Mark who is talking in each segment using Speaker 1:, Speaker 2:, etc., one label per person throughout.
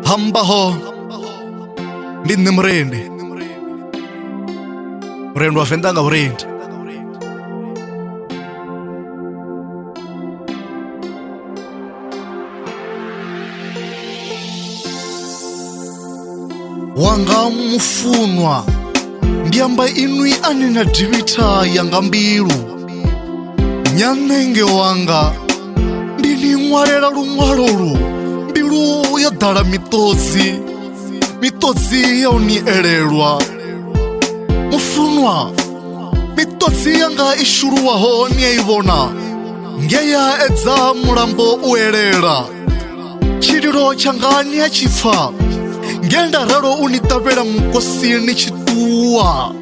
Speaker 1: Hambaho ndi mrendi wafendanga urendi wanga mufunwa ndiamba inwi anina divita yanga mbilu nyanenge wanga ndining'walela lumwalolu mbilu yadala mitodzi yaunielelwa mufunwa mitodzi yanga ishuluwaho niyaivona ngeya edza mulambo uelela chililo changa niyachipfa ngenda ralo unitavela mkosi ni chituwa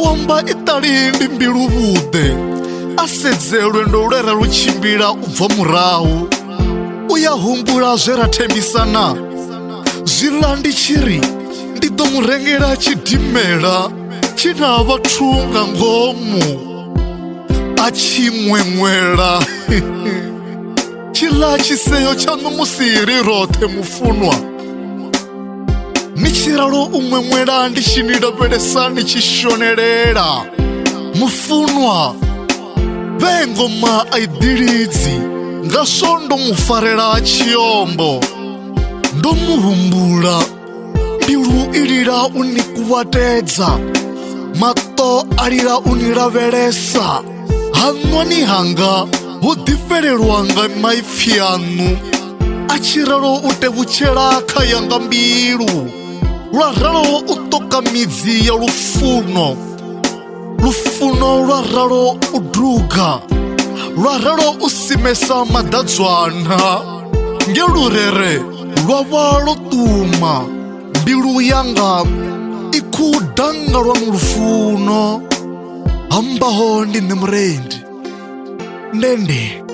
Speaker 1: wamba itali ndi mbilu bude asedze lwendo ulera luchimbila ubva murahu uyahumbula zverathembisana zvila ndi chiri ndidomurengela chidimela china vathunga ngomu achimwemwela chila chiseyo chanu musiri rothe mufunwa ni chiralo umwemwela ndi chinilapelesa ni chishonelela mufunwa vengoma aidilidzi ngaso ndomufarela chiyombo ndomuhumbula mbilu ilila unikuwatedza mato alila unilavelesa hanwa ni hanga hudifelelwanga maipfi anu achiralo utevutshela yanga mbilu lwaralo utoka midzi ya lufuno lwaralo udruga lwaralo usimesa madadzwana ngelurere lwava lotuma mbilu yanga ikudanga lwa mulufuno hambaho ndi mrendi ndende